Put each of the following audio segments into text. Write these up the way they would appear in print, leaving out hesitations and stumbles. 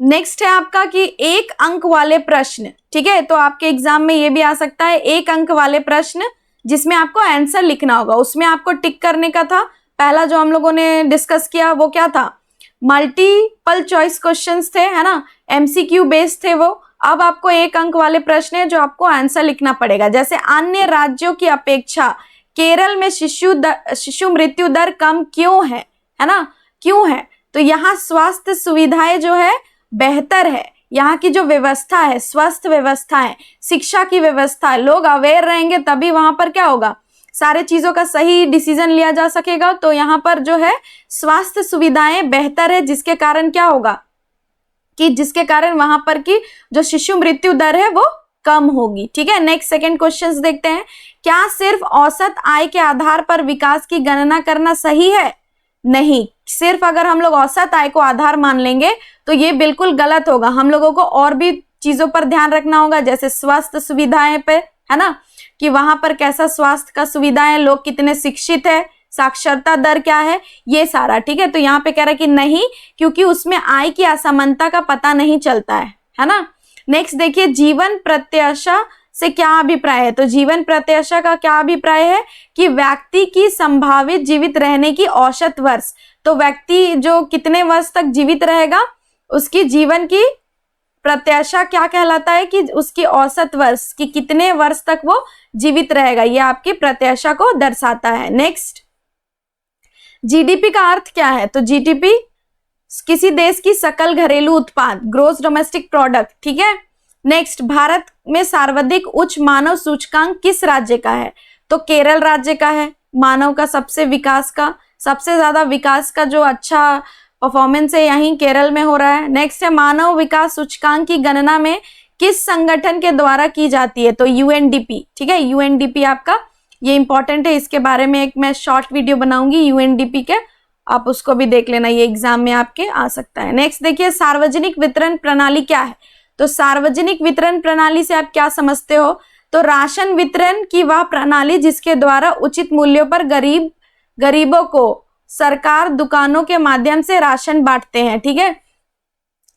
Next है आपका कि 1 अंक वाले प्रश्न, ठीक है, तो आपके एग्जाम में ये भी आ सकता है 1 अंक वाले प्रश्न जिसमें आपको आंसर लिखना होगा। उसमें आपको टिक करने का था। पहला जो हम लोगों ने डिस्कस किया वो क्या था, मल्टीपल चॉइस क्वेश्चंस थे, है ना, एमसीक्यू बेस्ड थे वो। अब आपको 1 अंक वाले प्रश्न है जो आपको आंसर लिखना पड़ेगा। जैसे अन्य राज्यों की अपेक्षा केरल में शिशु मृत्यु दर कम क्यों है ना, क्यों है? तो यहाँ स्वास्थ्य सुविधाएं जो है बेहतर है, यहाँ की जो व्यवस्था है, स्वस्थ व्यवस्था है, शिक्षा की व्यवस्था है, लोग अवेयर रहेंगे तभी वहां पर क्या होगा, सारे चीजों का सही डिसीजन लिया जा सकेगा। तो यहाँ पर जो है स्वास्थ्य सुविधाएं बेहतर है, जिसके कारण क्या होगा कि जिसके कारण वहां पर की जो शिशु मृत्यु दर है वो कम होगी। ठीक है, नेक्स्ट सेकंड क्वेश्चंस देखते हैं। क्या सिर्फ औसत आय के आधार पर विकास की गणना करना सही है? नहीं, सिर्फ अगर हम लोग औसत आय को आधार मान लेंगे तो ये बिल्कुल गलत होगा। हम लोगों को और भी चीजों पर ध्यान रखना होगा, जैसे स्वास्थ्य सुविधाएं पे, है ना, कि वहां पर कैसा स्वास्थ्य का सुविधाएं, लोग कितने शिक्षित है, साक्षरता दर क्या है, ये सारा। ठीक है, तो यहाँ पे कह रहा है कि नहीं, क्योंकि उसमें आय की असमानता का पता नहीं चलता है ना। नेक्स्ट देखिए, जीवन प्रत्याशा से क्या अभिप्राय है? तो जीवन प्रत्याशा का क्या अभिप्राय है कि व्यक्ति की संभावित जीवित रहने की औसत वर्ष। तो व्यक्ति जो कितने वर्ष तक जीवित रहेगा, उसकी जीवन की प्रत्याशा क्या कहलाता है कि उसकी औसत वर्ष की कितने वर्ष तक वो जीवित रहेगा, ये आपकी प्रत्याशा को दर्शाता है। नेक्स्ट, जीडीपी का अर्थ क्या है? तो जीडीपी किसी देश की सकल घरेलू उत्पाद, ग्रोस डोमेस्टिक प्रोडक्ट। ठीक है, नेक्स्ट, भारत में सर्वाधिक उच्च मानव सूचकांक किस राज्य का है? तो केरल राज्य का है। मानव का सबसे ज्यादा विकास का जो अच्छा परफॉर्मेंस है यहीं केरल में हो रहा है। नेक्स्ट है, मानव विकास सूचकांक की गणना में किस संगठन के द्वारा की जाती है? तो यूएनडीपी। ठीक है, यूएनडीपी आपका ये इंपॉर्टेंट है, इसके बारे में एक मैं शॉर्ट वीडियो बनाऊंगी यूएनडीपी के, आप उसको भी देख लेना, ये एग्जाम में आपके आ सकता है। नेक्स्ट देखिए, सार्वजनिक वितरण प्रणाली क्या है? तो सार्वजनिक वितरण प्रणाली से आप क्या समझते हो? तो राशन वितरण की वह प्रणाली जिसके द्वारा उचित मूल्यों पर गरीबों को सरकार दुकानों के माध्यम से राशन बांटते हैं। ठीक है,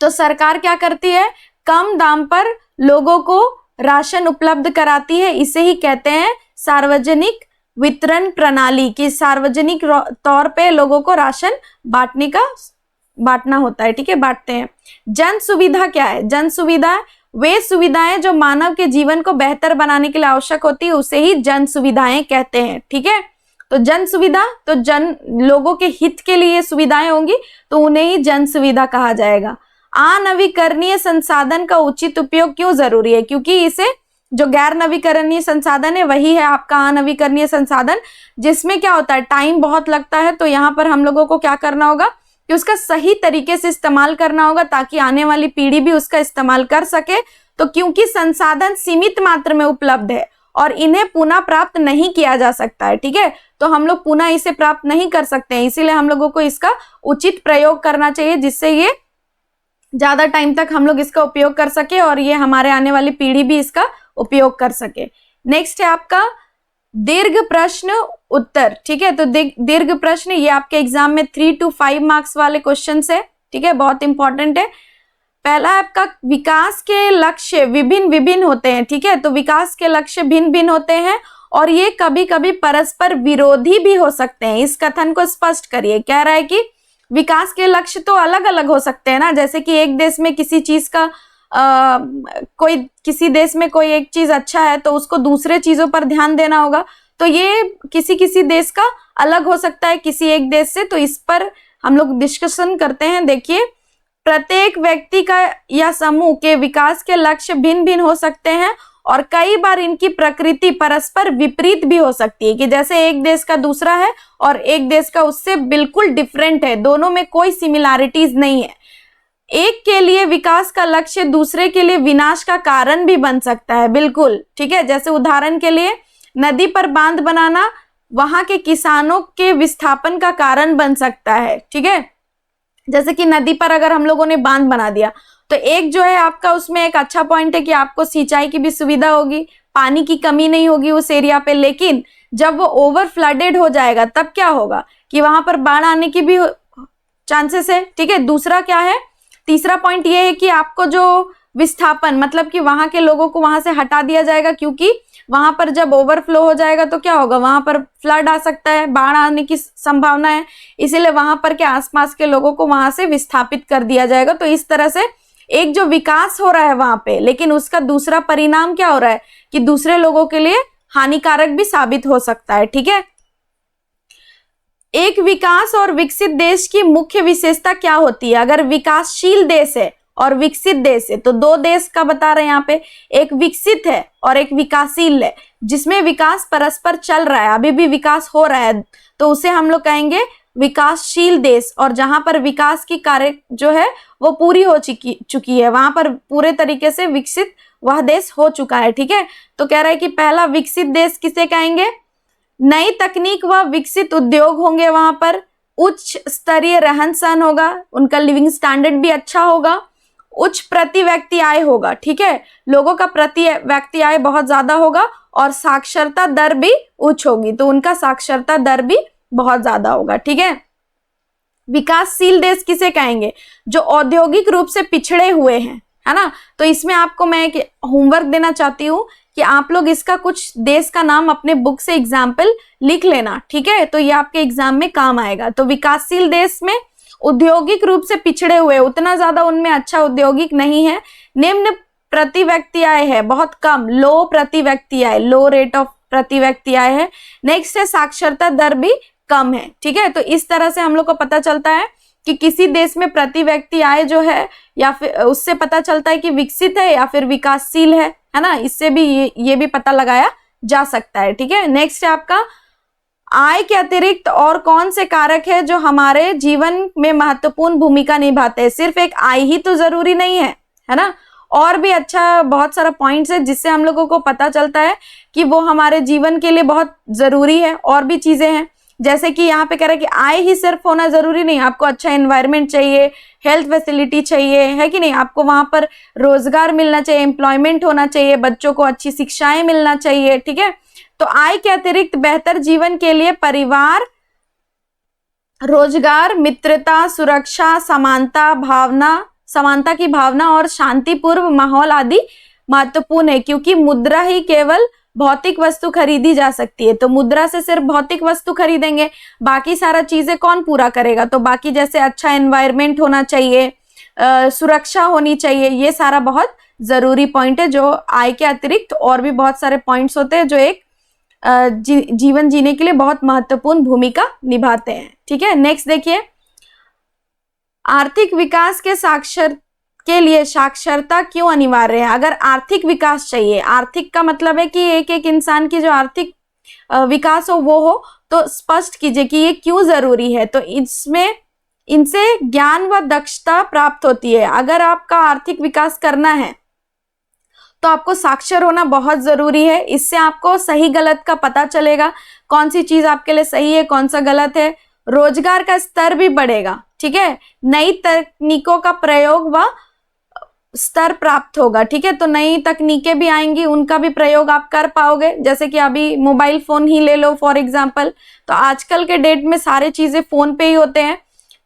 तो सरकार क्या करती है, कम दाम पर लोगों को राशन उपलब्ध कराती है, इसे ही कहते हैं सार्वजनिक वितरण प्रणाली, की सार्वजनिक तौर पे लोगों को राशन बांटना होता है। ठीक है, बांटते हैं। जन सुविधा क्या है? जन सुविधा वे सुविधाएं जो मानव के जीवन को बेहतर बनाने के लिए आवश्यक होती है, उसे ही जन सुविधाएं कहते हैं। ठीक है, तो जन सुविधा, तो लोगों के हित के लिए सुविधाएं होंगी तो उन्हें ही जन सुविधा कहा जाएगा। अनवीकरणीय संसाधन का उचित उपयोग क्यों जरूरी है? क्योंकि इसे जो गैर नवीकरणीय संसाधन है वही है आपका अनवीकरणीय संसाधन, जिसमें क्या होता है, टाइम बहुत लगता है। तो यहाँ पर हम लोगों को क्या करना होगा कि उसका सही तरीके से इस्तेमाल करना होगा ताकि आने वाली पीढ़ी भी उसका इस्तेमाल कर सके। तो क्योंकि संसाधन सीमित मात्रा में उपलब्ध है और इन्हें पुनः प्राप्त नहीं किया जा सकता है, ठीक है, तो हम लोग पुनः इसे प्राप्त नहीं कर सकते हैं, इसीलिए हम लोगों को इसका उचित प्रयोग करना चाहिए, जिससे ये ज्यादा टाइम तक हम लोग इसका उपयोग कर सके और ये हमारे आने वाली पीढ़ी भी इसका उपयोग कर सके। नेक्स्ट है आपका दीर्घ प्रश्न उत्तर। ठीक है, तो दीर्घ प्रश्न ये आपके एग्जाम में 3 to 5 मार्क्स वाले क्वेश्चन है। ठीक है, बहुत इंपॉर्टेंट है। पहला आपका विकास के लक्ष्य विभिन्न होते हैं। ठीक है, तो विकास के लक्ष्य भिन्न होते हैं और ये कभी कभी परस्पर विरोधी भी हो सकते हैं। इस कथन को स्पष्ट करिए। कह रहा है कि विकास के लक्ष्य तो अलग अलग हो सकते हैं ना, जैसे कि एक देश में किसी चीज का किसी देश में कोई एक चीज अच्छा है तो उसको दूसरे चीजों पर ध्यान देना होगा, तो ये किसी देश का अलग हो सकता है किसी एक देश से। तो इस पर हम लोग डिस्कशन करते हैं। देखिए, प्रत्येक व्यक्ति का या समूह के विकास के लक्ष्य भिन्न हो सकते हैं और कई बार इनकी प्रकृति परस्पर विपरीत भी हो सकती है, कि जैसे एक देश का दूसरा है और एक देश का उससे बिल्कुल डिफरेंट है, दोनों में कोई सिमिलैरिटीज नहीं है। एक के लिए विकास का लक्ष्य दूसरे के लिए विनाश का कारण भी बन सकता है, बिल्कुल। ठीक है, जैसे उदाहरण के लिए नदी पर बांध बनाना वहां के किसानों के विस्थापन का कारण बन सकता है। ठीक है, जैसे कि नदी पर अगर हम लोगों ने बांध बना दिया तो एक जो है आपका उसमें एक अच्छा पॉइंट है कि आपको सिंचाई की भी सुविधा होगी, पानी की कमी नहीं होगी उस एरिया पे। लेकिन जब वो ओवर फ्लडेड हो जाएगा तब क्या होगा कि वहां पर बाढ़ आने की भी चांसेस है। ठीक है, दूसरा क्या है, तीसरा पॉइंट ये है कि आपको जो विस्थापन मतलब कि वहां के लोगों को वहां से हटा दिया जाएगा, क्योंकि वहां पर जब ओवरफ्लो हो जाएगा तो क्या होगा, वहां पर फ्लड आ सकता है, बाढ़ आने की संभावना है, इसीलिए वहां पर के आसपास के लोगों को वहां से विस्थापित कर दिया जाएगा। तो इस तरह से एक जो विकास हो रहा है वहां पे, लेकिन उसका दूसरा परिणाम क्या हो रहा है कि दूसरे लोगों के लिए हानिकारक भी साबित हो सकता है। ठीक है, एक विकास और विकसित देश की मुख्य विशेषता क्या होती है? अगर विकासशील देश है और विकसित देश है, तो दो देश का बता रहे हैं यहाँ पे, एक विकसित है और एक विकासशील है, जिसमें विकास परस्पर चल रहा है, अभी भी विकास हो रहा है, तो उसे हम लोग कहेंगे विकासशील देश। और जहां पर विकास की कार्य जो है वो पूरी हो चुकी है, वहां पर पूरे तरीके से विकसित वह देश हो चुका है। ठीक है, तो कह रहा है कि पहला विकसित देश किसे कहेंगे? नई तकनीक व विकसित उद्योग होंगे, वहां पर उच्च स्तरीय रहन सहन होगा, उनका लिविंग स्टैंडर्ड भी अच्छा होगा, उच्च प्रति व्यक्ति आय होगा। ठीक है, लोगों का प्रति व्यक्ति आय बहुत ज्यादा होगा और साक्षरता दर भी उच्च होगी, तो उनका साक्षरता दर भी बहुत ज्यादा होगा। ठीक है, विकासशील देश किसे कहेंगे? जो औद्योगिक रूप से पिछड़े हुए हैं, है ना। तो इसमें आपको मैं एक होमवर्क देना चाहती हूँ कि आप लोग इसका कुछ देश का नाम अपने बुक से एग्जाम्पल लिख लेना। ठीक है, तो ये आपके एग्जाम में काम आएगा। तो विकासशील देश में औद्योगिक रूप से पिछड़े हुए, उतना ज्यादा उनमें अच्छा औद्योगिक नहीं है, निम्न प्रति व्यक्ति आय है, बहुत कम, लो प्रति व्यक्ति आय, लो रेट ऑफ प्रति व्यक्ति आय है। नेक्स्ट है साक्षरता दर भी कम है। ठीक है, तो इस तरह से हम लोग को पता चलता है कि किसी देश में प्रति व्यक्ति आय जो है, या फिर उससे पता चलता है कि विकसित है या फिर विकासशील है ना। इससे भी ये भी पता लगाया जा सकता है। ठीक है, नेक्स्ट है आपका आय के अतिरिक्त और कौन से कारक है जो हमारे जीवन में महत्वपूर्ण भूमिका निभाते हैं? सिर्फ एक आय ही तो जरूरी नहीं है ना, और भी अच्छा बहुत सारा पॉइंट्स है जिससे हम लोगों को पता चलता है कि वो हमारे जीवन के लिए बहुत जरूरी है। और भी चीजें हैं, जैसे कि यहाँ पे कह रहा है कि आय ही सिर्फ होना जरूरी नहीं, आपको अच्छा एनवायरनमेंट चाहिए, हेल्थ फैसिलिटी चाहिए, है कि नहीं, आपको वहां पर रोजगार मिलना चाहिए, एम्प्लॉयमेंट होना चाहिए, बच्चों को अच्छी शिक्षाएं मिलना चाहिए। ठीक है, तो आय के अतिरिक्त बेहतर जीवन के लिए परिवार, रोजगार, मित्रता, सुरक्षा, समानता की भावना और शांतिपूर्ण माहौल आदि महत्वपूर्ण है, क्योंकि मुद्रा ही केवल भौतिक वस्तु खरीदी जा सकती है। तो मुद्रा से सिर्फ भौतिक वस्तु खरीदेंगे, बाकी सारा चीजें कौन पूरा करेगा? तो बाकी जैसे अच्छा एनवायरनमेंट होना चाहिए, सुरक्षा होनी चाहिए, ये सारा बहुत जरूरी पॉइंट है। जो आय के अतिरिक्त और भी बहुत सारे पॉइंट्स होते हैं जो एक जीवन जीने के लिए बहुत महत्वपूर्ण भूमिका निभाते हैं। ठीक है, नेक्स्ट देखिए, आर्थिक विकास के लिए साक्षरता क्यों अनिवार्य है? अगर आर्थिक विकास चाहिए, आर्थिक का मतलब है कि एक इंसान की जो आर्थिक विकास हो वो हो, तो स्पष्ट कीजिए कि ये क्यों जरूरी है। तो इसमें इनसे ज्ञान व दक्षता प्राप्त होती है। अगर आपका आर्थिक विकास करना है तो आपको साक्षर होना बहुत जरूरी है। इससे आपको सही गलत का पता चलेगा, कौन सी चीज आपके लिए सही है, कौन सा गलत है। रोजगार का स्तर भी बढ़ेगा। ठीक है, नई तकनीकों का प्रयोग व स्तर प्राप्त होगा। ठीक है, तो नई तकनीकें भी आएंगी, उनका भी प्रयोग आप कर पाओगे। जैसे कि अभी मोबाइल फोन ही ले लो फॉर एग्जांपल, तो आजकल के डेट में सारे चीजें फोन पे ही होते हैं।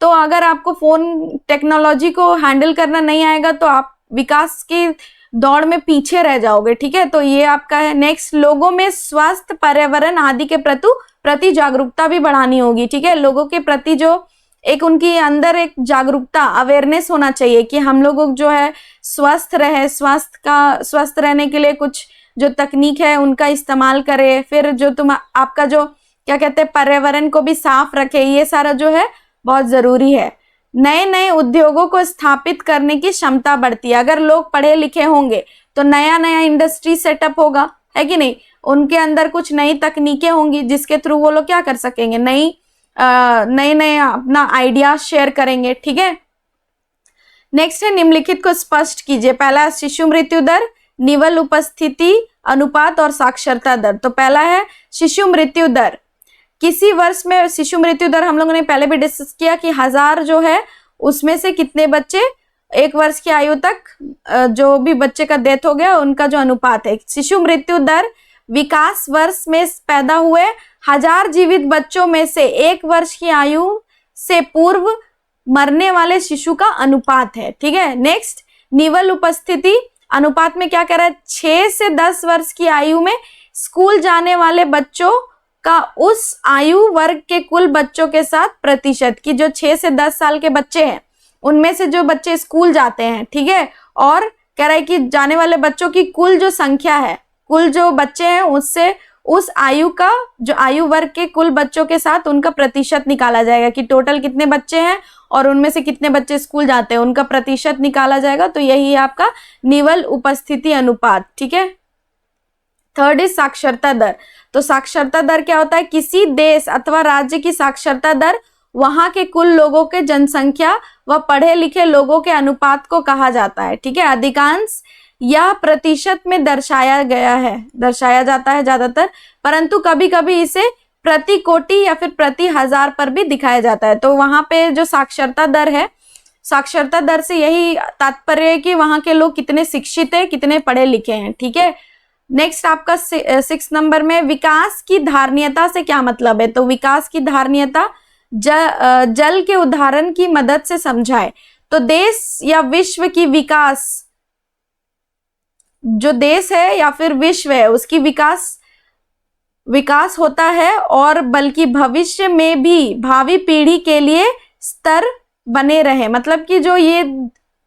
तो अगर आपको फोन टेक्नोलॉजी को हैंडल करना नहीं आएगा तो आप विकास की दौड़ में पीछे रह जाओगे। ठीक है, तो ये आपका है। नेक्स्ट, लोगों में स्वास्थ्य, पर्यावरण आदि के प्रति जागरूकता भी बढ़ानी होगी। ठीक है, लोगों के प्रति जो एक उनकी अंदर एक जागरूकता, अवेयरनेस होना चाहिए कि हम लोग जो है स्वस्थ रहे, स्वस्थ रहने के लिए कुछ जो तकनीक है उनका इस्तेमाल करें। फिर जो आपका जो क्या कहते हैं पर्यावरण को भी साफ रखे, ये सारा जो है बहुत जरूरी है। नए नए उद्योगों को स्थापित करने की क्षमता बढ़ती है। अगर लोग पढ़े लिखे होंगे तो नया नया इंडस्ट्री सेटअप होगा, है कि नहीं, उनके अंदर कुछ नई तकनीकें होंगी जिसके थ्रू वो लोग क्या कर सकेंगे, नए अपना आइडिया शेयर करेंगे। ठीक है, नेक्स्ट है निम्नलिखित को स्पष्ट कीजिए। पहला शिशु मृत्यु दर, निवल उपस्थिति अनुपात और साक्षरता दर। तो पहला है शिशु मृत्यु दर। किसी वर्ष में शिशु मृत्यु दर हम लोगों ने पहले भी डिस्कस किया कि 1000 जो है उसमें से कितने बच्चे 1 वर्ष की आयु तक जो भी बच्चे का डेथ हो गया उनका जो अनुपात है। शिशु मृत्यु दर विकास वर्ष में पैदा हुए 1000 जीवित बच्चों में से 1 वर्ष की आयु से पूर्व मरने वाले शिशु का अनुपात है। ठीक है, नेक्स्ट निवल उपस्थिति अनुपात में क्या कह रहा है, 6 से 10 वर्ष की आयु में स्कूल जाने वाले बच्चों का उस आयु वर्ग के कुल बच्चों के साथ प्रतिशत, की जो 6 से 10 साल के बच्चे हैं उनमें से जो बच्चे स्कूल जाते हैं, ठीक है, और कह रहा है कि जाने वाले बच्चों की कुल जो संख्या है, कुल जो बच्चे हैं उससे उस आयु का जो आयु वर्ग के कुल बच्चों के साथ उनका प्रतिशत निकाला जाएगा कि टोटल कितने बच्चे हैं और उनमें से कितने बच्चे स्कूल जाते हैं, उनका प्रतिशत निकाला जाएगा। तो यही है आपका निवल उपस्थिति अनुपात। ठीक है, थर्ड इज साक्षरता दर। तो साक्षरता दर क्या होता है, किसी देश अथवा राज्य की साक्षरता दर वहां के कुल लोगों के जनसंख्या व पढ़े लिखे लोगों के अनुपात को कहा जाता है। ठीक है, अधिकांश यह प्रतिशत में दर्शाया जाता है ज्यादातर, परंतु कभी कभी इसे प्रति कोटि या फिर प्रति हजार पर भी दिखाया जाता है। तो वहां पे जो साक्षरता दर है, साक्षरता दर से यही तात्पर्य है कि वहां के लोग कितने शिक्षित है, कितने पढ़े लिखे हैं। ठीक है, नेक्स्ट आपका 6 नंबर में विकास की धारणीयता से क्या मतलब है। तो विकास की धारणीयता जल के उदाहरण की मदद से समझाए। तो देश या विश्व की विकास, जो देश है या फिर विश्व है उसकी विकास होता है और बल्कि भविष्य में भी भावी पीढ़ी के लिए स्तर बने रहे, मतलब कि जो ये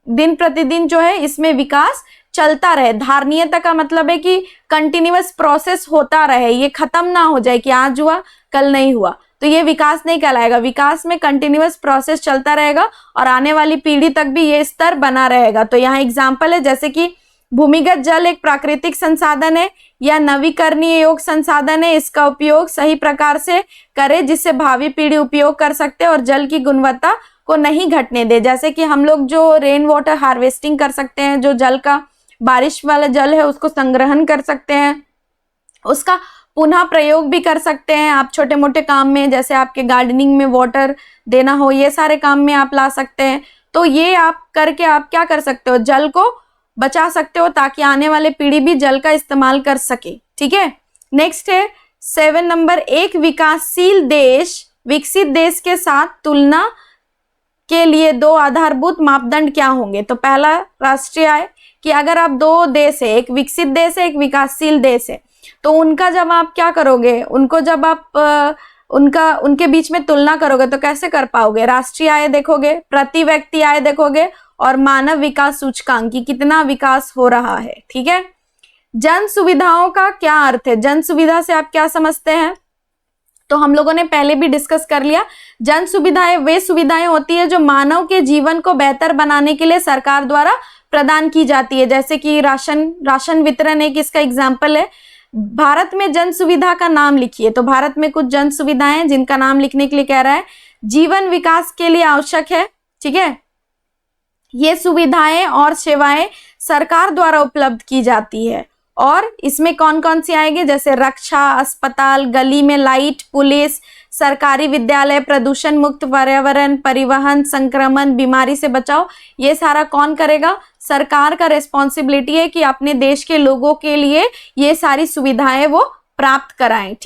दिन प्रतिदिन जो है इसमें विकास चलता रहे। धारणीयता का मतलब है कि कंटिन्यूअस प्रोसेस होता रहे, ये खत्म ना हो जाए कि आज हुआ कल नहीं हुआ, तो ये विकास नहीं कहलाएगा। विकास में कंटिन्यूअस प्रोसेस चलता रहेगा और आने वाली पीढ़ी तक भी ये स्तर बना रहेगा। तो यहाँ एग्जाम्पल है जैसे कि भूमिगत जल एक प्राकृतिक संसाधन है या नवीकरणीय योग्य संसाधन है, इसका उपयोग सही प्रकार से करें जिससे भावी पीढ़ी उपयोग कर सकते हैं और जल की गुणवत्ता को नहीं घटने दे। जैसे कि हम लोग जो रेन वाटर हार्वेस्टिंग कर सकते हैं, जो जल का बारिश वाला जल है उसको संग्रहण कर सकते हैं, उसका पुनः प्रयोग भी कर सकते हैं आप छोटे मोटे काम में, जैसे आपके गार्डनिंग में वाटर देना हो, ये सारे काम में आप ला सकते हैं। तो ये आप करके आप क्या कर सकते हो, जल को बचा सकते हो ताकि आने वाले पीढ़ी भी जल का इस्तेमाल कर सके। ठीक है, नेक्स्ट है 7 नंबर, एक विकासशील देश विकसित देश के साथ तुलना के लिए 2 आधारभूत मापदंड क्या होंगे। तो पहला राष्ट्रीय आय, कि अगर आप 2 देश है, एक विकसित देश है एक विकासशील देश है, तो उनका जब आप क्या करोगे, उनको जब आप उनके बीच में तुलना करोगे तो कैसे कर पाओगे, राष्ट्रीय आय देखोगे, प्रति व्यक्ति आय देखोगे और मानव विकास सूचकांक की कितना विकास हो रहा है। ठीक है, जन सुविधाओं का क्या अर्थ है, जन सुविधा से आप क्या समझते हैं, तो हम लोगों ने पहले भी डिस्कस कर लिया। जन सुविधाएं वे सुविधाएं होती है जो मानव के जीवन को बेहतर बनाने के लिए सरकार द्वारा प्रदान की जाती है, जैसे कि राशन वितरण एक इसका एग्जाम्पल है। भारत में जन सुविधा का नाम लिखिए, तो भारत में कुछ जन सुविधाएं हैं जिनका नाम लिखने के लिए कह रहा है, जीवन विकास के लिए आवश्यक है। ठीक है, ये सुविधाएं और सेवाएं सरकार द्वारा उपलब्ध की जाती है और इसमें कौन कौन सी आएंगे, जैसे रक्षा, अस्पताल, गली में लाइट, पुलिस, सरकारी विद्यालय, प्रदूषण मुक्त पर्यावरण, परिवहन, संक्रमण, बीमारी से बचाव। ये सारा कौन करेगा, सरकार का रिस्पॉन्सिबिलिटी है कि अपने देश के लोगों के लिए ये सारी सुविधाएं वो प्राप्त कराएं। ठीक